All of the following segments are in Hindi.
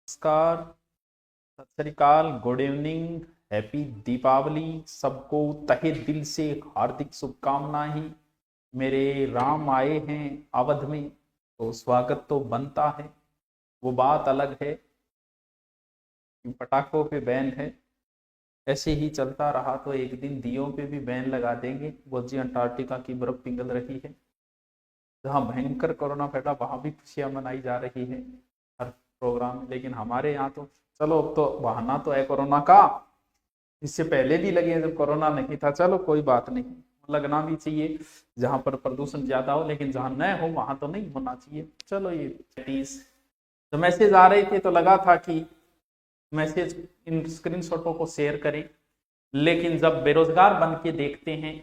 नमस्कार, सत श्री अकाल, गुड इवनिंग, हैप्पी दीपावली। सबको तहे दिल से हार्दिक शुभकामनाएं। मेरे राम आए हैं अवध में तो स्वागत तो बनता है। वो बात अलग है कि पटाखों पे बैन है। ऐसे ही चलता रहा तो एक दिन दियों पे भी बैन लगा देंगे। वो जी अंटार्कटिका की बर्फ पिघल रही है, जहाँ भयंकर कोरोना फैला वहां भी खुशियां मनाई जा रही है हर प्रोग्राम में। लेकिन हमारे यहाँ तो चलो, अब तो बहाना तो है कोरोना का। इससे पहले भी लगे जब कोरोना नहीं था, चलो कोई बात नहीं, लगना भी चाहिए जहां पर प्रदूषण ज्यादा हो, लेकिन जहां न हो वहां तो नहीं होना चाहिए। चलो ये 30 तो मैसेज आ रहे थे तो लगा था कि मैसेज इन स्क्रीनशॉटों को शेयर करें, लेकिन जब बेरोजगार बन के देखते हैं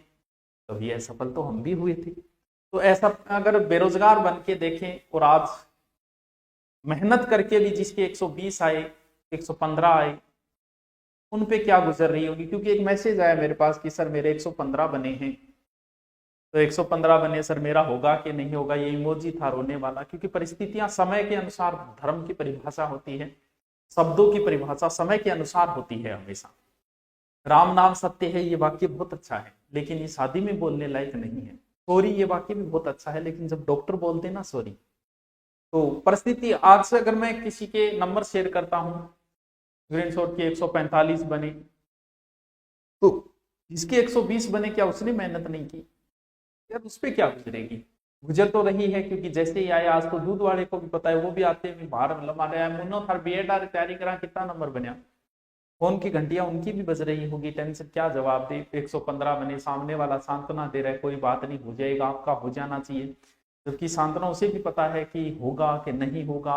तो ये असफल तो हम भी हुए थे। तो ऐसा अगर बेरोजगार बन के देखें और आज मेहनत करके भी जिसके 120 आए, 115 आए, उन पे क्या गुजर रही होगी। क्योंकि एक मैसेज आया मेरे पास कि सर मेरे 115 बने हैं, तो 115 बने सर, मेरा होगा कि नहीं होगा। ये इमोजी था रोने वाला, क्योंकि परिस्थितियां समय के अनुसार, धर्म की परिभाषा होती है, शब्दों की परिभाषा समय के अनुसार होती है हमेशा। राम नाम सत्य है, ये वाक्य बहुत अच्छा है, लेकिन ये शादी में बोलने लायक नहीं है। सॉरी, ये वाक्य भी बहुत अच्छा है, लेकिन जब डॉक्टर बोलते हैं ना सॉरी, तो परिस्थिति आज से अगर मैं किसी के नंबर शेयर करता हूं, स्क्रीनशॉट के 145 बने, तो जिसके 120 बने, क्या उसने मेहनत नहीं की यार? उस पर क्या गुजरेगी? गुजर तो रही है, क्योंकि जैसे ही आए, आज तो दूध वाले को भी पता है, वो भी आते हैं बाहर हमारे मुन्नो थार बीएड तैयारी करा, कितना नंबर बनया, फोन की घंटियां उनकी भी बज रही होगी। टेंशन क्या जवाब दे? 115 बने, सामने वाला सांत्वना दे रहा है, कोई बात नहीं, हो जाएगा, आपका हो जाना चाहिए, जबकि सांत्वना उसे भी पता है कि होगा कि नहीं होगा।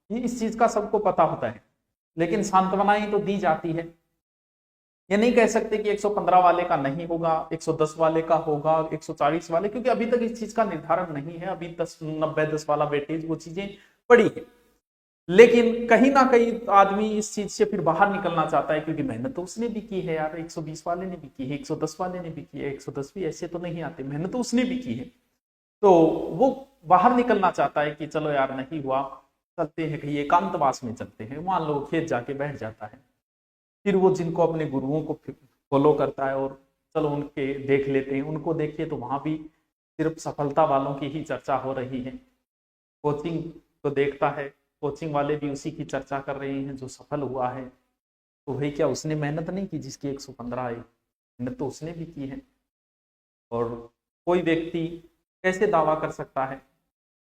ये इस चीज का सबको पता होता है, लेकिन सांत्वनाएं तो दी जाती है। ये नहीं कह सकते कि 115 वाले का नहीं होगा, 110 वाले का होगा, 140 वाले, क्योंकि अभी तक इस चीज का निर्धारण नहीं है। अभी 10 90 10 वाला वेटेज, वो चीजें पड़ी है। लेकिन कहीं ना कहीं आदमी इस चीज से फिर बाहर निकलना चाहता है, क्योंकि मेहनत तो उसने भी की है यार। 120 वाले ने भी की है, 110 वाले ने भी की है, 110 भी ऐसे तो नहीं आते, मेहनत तो उसने भी की है। तो वो बाहर निकलना चाहता है कि चलो यार नहीं हुआ, चलते हैं कहीं एकांतवास में, चलते हैं। मान लो खेत जाके बैठ जाता है, फिर वो जिनको अपने गुरुओं को फॉलो करता है, और चलो उनके देख लेते हैं, उनको देखिए तो वहां भी सिर्फ सफलता वालों की ही चर्चा हो रही है। कोचिंग को देखता है, कोचिंग वाले भी उसी की चर्चा कर रहे हैं जो सफल हुआ है। तो भाई क्या उसने मेहनत नहीं की जिसकी 115 आई? मेहनत तो उसने भी की है। और कोई व्यक्ति कैसे दावा कर सकता है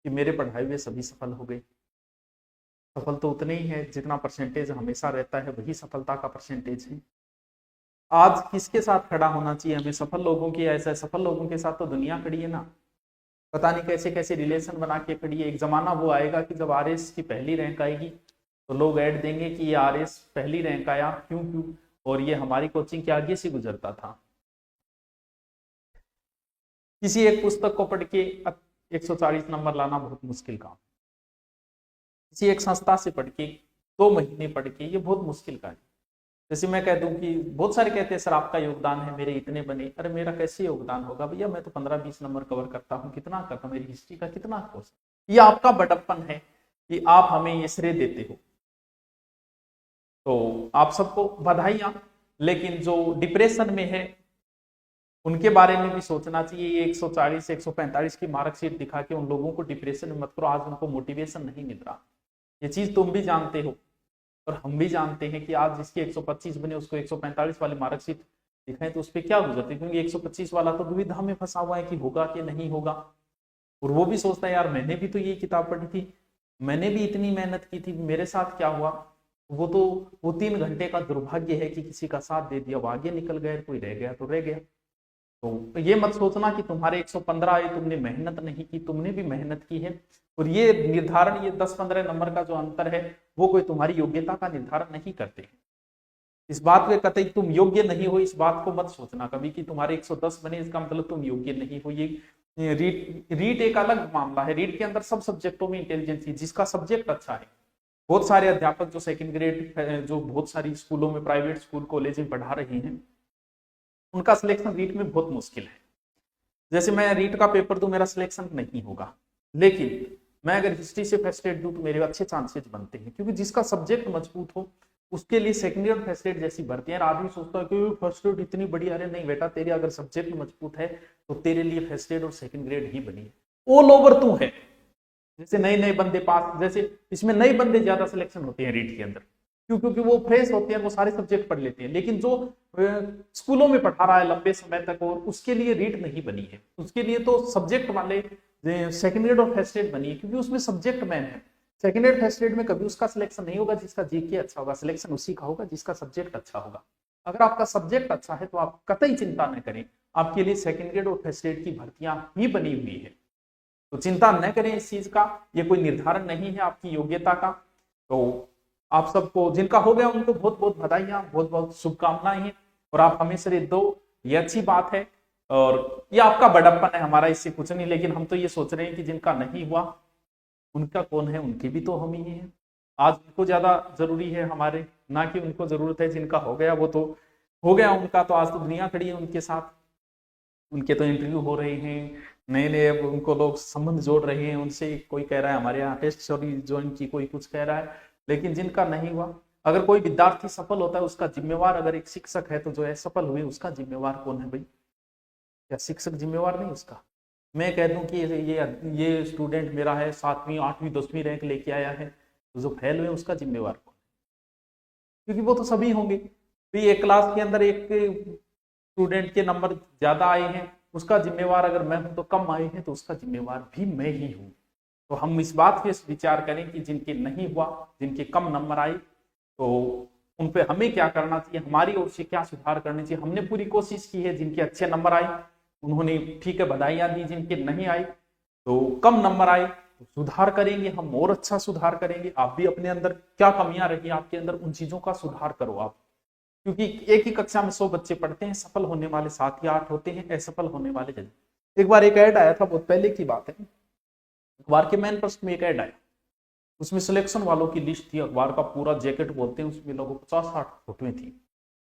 कि मेरे पढ़ाई हुए सभी सफल हो गए? सफल तो उतने ही है, जितना परसेंटेज हमेशा रहता है वही सफलता का परसेंटेज है। आज किसके साथ खड़ा होना चाहिए हमें? सफल लोगों की? ऐसा सफल लोगों के साथ तो दुनिया खड़ी है ना। पता नहीं कैसे कैसे रिलेशन बना के खड़ी है। एक जमाना वो आएगा कि जब आरएस की पहली रैंक आएगी तो लोग ऐड देंगे कि ये आरएस पहली रैंक आया, क्यों क्यों, और ये हमारी कोचिंग के आगे से गुजरता था। किसी एक पुस्तक को पढ़ के 140 नंबर लाना बहुत मुश्किल काम। किसी एक संस्था से पढ़ के, 2 महीने पढ़ के, ये बहुत मुश्किल कार्य। जैसे मैं कह दूं कि बहुत सारे कहते हैं सर आपका योगदान है, मेरे इतने बने। अरे मेरा कैसे योगदान होगा भैया? मैं तो 15-20 नंबर कवर करता हूँ, कितना करता हूँ, मेरी हिस्ट्री का कितना कोर्स। ये आपका बड़प्पन है कि आप हमें ये श्रेय देते हो, तो आप सबको बधाइयां। लेकिन जो डिप्रेशन में है उनके बारे में भी सोचना चाहिए। ये 140 145 की मार्कशीट दिखा के उन लोगों को डिप्रेशन में मत करो। आज उनको मोटिवेशन नहीं मिल रहा, ये चीज तुम भी जानते हो और हम भी जानते हैं कि आज जिसके 125 बने उसको 145 वाली मार्कशीट दिखाएं तो उस पर क्या गुजरती है? क्योंकि 125 वाला तो दुविधा में फंसा हुआ है कि होगा कि नहीं होगा। और वो भी सोचता है यार मैंने भी तो ये किताब पढ़ी थी, मैंने भी इतनी मेहनत की थी, मेरे साथ क्या हुआ? वो 3 घंटे का दुर्भाग्य है कि किसी का साथ दे दिया, वो आगे निकल गए, कोई रह गया तो रह गया। तो ये मत सोचना कि तुम्हारे 115 आए, तुमने मेहनत नहीं की, तुमने भी मेहनत की है। और ये निर्धारण, ये 10-15 नंबर का जो अंतर है, वो कोई तुम्हारी योग्यता का निर्धारण नहीं करते। इस बात पे कतई तुम योग्य नहीं हो, इस बात को मत सोचना कभी कि तुम्हारे 110 बने इसका मतलब तुम योग्य नहीं हो। ये रीट एक अलग मामला है। रीट के अंदर सब सब्जेक्टों में इंटेलिजेंस है, जिसका सब्जेक्ट अच्छा है। बहुत सारे अध्यापक जो सेकंड ग्रेड, जो बहुत सारी स्कूलों में, प्राइवेट स्कूल कॉलेज में पढ़ा रहे हैं, उनका सिलेक्शन रीट में बहुत मुश्किल है। जैसे मैं रीट का पेपर दूं, मेरा सिलेक्शन नहीं होगा, लेकिन मैं अगर हिस्ट्री से फर्स्ट एड दूं तो मेरे अच्छे चांसेस बनते हैं, क्योंकि जिसका सब्जेक्ट मजबूत हो उसके लिए सेकंड ईयर फर्स्ट एड जैसी भर्तियां। आदमी सोचता है कि फर्स्ट एड इतनी बड़ी, अरे नहीं बेटा, तेरे अगर सब्जेक्ट मजबूत है तो तेरे लिए फर्स्ट एड और सेकंड ग्रेड ही बनी है। ऑल ओवर तू है, जैसे नए नए बंदे पास, जैसे इसमें नए बंदे ज्यादा सिलेक्शन होते हैं रीट के अंदर, क्यों? क्योंकि वो फ्रेश होते हैं, वो सारे सब्जेक्ट पढ़ लेते हैं। लेकिन जो स्कूलों में पढ़ा रहा है लंबे समय तक और उसके लिए रीट नहीं बनी है, उसके लिए तो सब्जेक्ट वाले सेकंड ग्रेड और फर्स्ट एड बनी है, क्योंकि उसमें सब्जेक्ट मैन है। सेकंड एड फर्स्ट एड में कभी उसका सिलेक्शन नहीं होगा जिसका जीके अच्छा होगा, सिलेक्शन उसी का होगा जिसका सब्जेक्ट अच्छा होगा। अगर आपका सब्जेक्ट अच्छा है तो आप कतई चिंता न करें, आपके लिए सेकंड ग्रेड और फर्स्ट एड की भर्तियां ही बनी हुई है। तो चिंता न करें इस चीज का, ये कोई निर्धारण नहीं है आपकी योग्यता का। तो आप सबको जिनका हो गया उनको बहुत बहुत बधाइयां, बहुत बहुत शुभकामनाएं हैं, और आप हमेशा ये दो, ये अच्छी बात है। और ये आपका बड़प्पन है, हमारा इससे कुछ नहीं। लेकिन हम तो ये सोच रहे हैं कि जिनका नहीं हुआ उनका कौन है, उनके भी तो हम ही हैं। आज उनको ज्यादा जरूरी है हमारे, ना कि उनको जरूरत है जिनका हो गया। वो तो हो गया उनका, तो आज तो दुनिया खड़ी है उनके साथ, उनके तो इंटरव्यू हो रहे हैं, नए नए उनको लोग संबंध जोड़ रहे हैं उनसे। कोई कह रहा है हमारे यहाँ टेस्ट सीरीज ज्वाइन की, कोई कुछ कह रहा है। लेकिन जिनका नहीं हुआ, अगर कोई विद्यार्थी सफल होता है उसका जिम्मेवार अगर एक शिक्षक है, तो जो है सफल हुए उसका जिम्मेवार कौन है भाई? क्या शिक्षक जिम्मेवार नहीं उसका? मैं कह दूं कि ये स्टूडेंट मेरा है 7वीं 8वीं 10वीं रैंक लेके आया है, तो जो फेल हुए उसका जिम्मेवार कौन? क्योंकि वो तो सभी होंगे। तो एक क्लास के अंदर एक स्टूडेंट के नंबर ज्यादा आए हैं, उसका जिम्मेवार अगर मैं हूं, तो कम आए हैं तो उसका जिम्मेवार भी मैं ही हूं। तो हम इस बात पे विचार करें कि जिनके नहीं हुआ, जिनके कम नंबर आए, तो उन पे हमें क्या करना चाहिए, हमारी ओर से क्या सुधार करनी चाहिए। हमने पूरी कोशिश की है, जिनके अच्छे नंबर आए उन्होंने ठीक है बधाइयां दी, जिनके नहीं आए तो कम नंबर आए तो सुधार करेंगे हम, और अच्छा सुधार करेंगे। आप भी अपने अंदर क्या कमियां रही आपके अंदर, उन चीजों का सुधार करो आप। क्योंकि एक ही कक्षा में 100 बच्चे पढ़ते हैं, सफल होने वाले 7 या 8 होते हैं, असफल होने वाले जल्दी। एक बार एक ऐड आया था, बहुत पहले की बात है, अखबार के मैन फर्स्ट में एक ऐड आया, उसमें सिलेक्शन वालों की लिस्ट थी, अखबार का पूरा जैकेट बोलते हैं, उसमें लगभग 50-60 फोटोएं थी।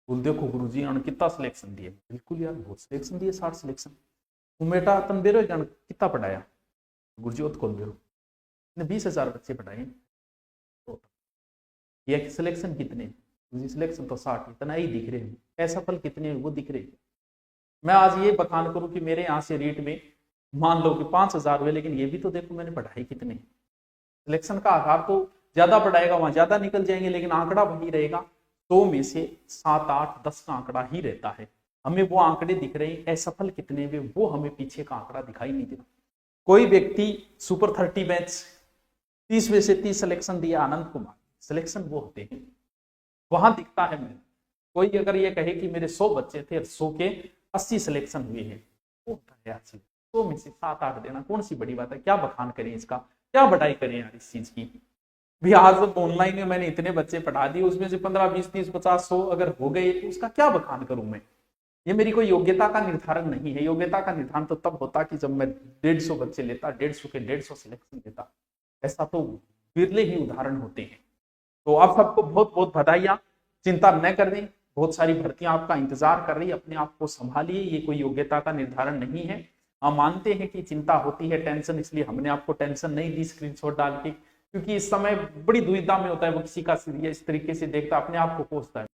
बोल देखो गुरुजी ने कितना सिलेक्शन दिए। बिल्कुल यार, बहुत सिलेक्शन दिए, 60 सिलेक्शन। तुम बेटा तुम बेरो जान कितना पढ़ाया? गुरुजी वो खोल बेरो ने 20,000 बच्चे पढ़ाए। ये सिलेक्शन कितने? सिलेक्शन तो 60, इतना ही दिख रहे हैं। असफल कितने वो दिख रहे हैं। मैं आज ये बखान करूं कि मेरे यहाँ से रीट में मान लो कि 5,000 हुए, लेकिन ये भी तो देखो मैंने पढ़ाई कितने। सिलेक्शन का आधार तो ज्यादा पढ़ाएगा वहां ज्यादा निकल जाएंगे, लेकिन आंकड़ा वही रहेगा, 100 में से 7, 8, 10 का आंकड़ा ही रहता है। हमें वो आंकड़े दिख रहे हैं, असफल कितने हुए वो हमें पीछे का आंकड़ा दिखाई नहीं देता। कोई व्यक्ति सुपर 30 बैच 30 में से 30 सिलेक्शन दिया, आनंद कुमार, सिलेक्शन वो होते हैं, वहां दिखता है। मैं कोई अगर ये कहे कि मेरे 100 बच्चे थे, 100 के 80 सिलेक्शन हुए हैं, वो होता है 100 में से 7, 8 देना कौन सी बड़ी बात है? क्या बखान करें इसका, क्या बढ़ाई करें यार इस चीज की भी। आज ऑनलाइन में मैंने इतने बच्चे पढ़ा दिए, उसमें से 15, 20, 30, 50, 100 अगर हो गए तो उसका क्या बखान करूं मैं? ये मेरी कोई योग्यता का निर्धारण नहीं है। योग्यता का निर्धारण तो तब होता कि जब मैं 150 बच्चे लेता, 150 के 150 सिलेक्शन लेता। ऐसा तो बिरले ही उदाहरण होते हैं। तो आप सबको बहुत बहुत बधाइयां, चिंता न करें, बहुत सारी भर्तियां आपका इंतजार कर रही है, अपने आप को संभालिए। ये कोई योग्यता का निर्धारण नहीं है। हम मानते हैं कि चिंता होती है, टेंशन, इसलिए हमने आपको टेंशन नहीं दी स्क्रीनशॉट डाल के, क्योंकि इस समय बड़ी दुविधा में होता है, वो किसी का इस तरीके से देखता, अपने आप को कोसता है।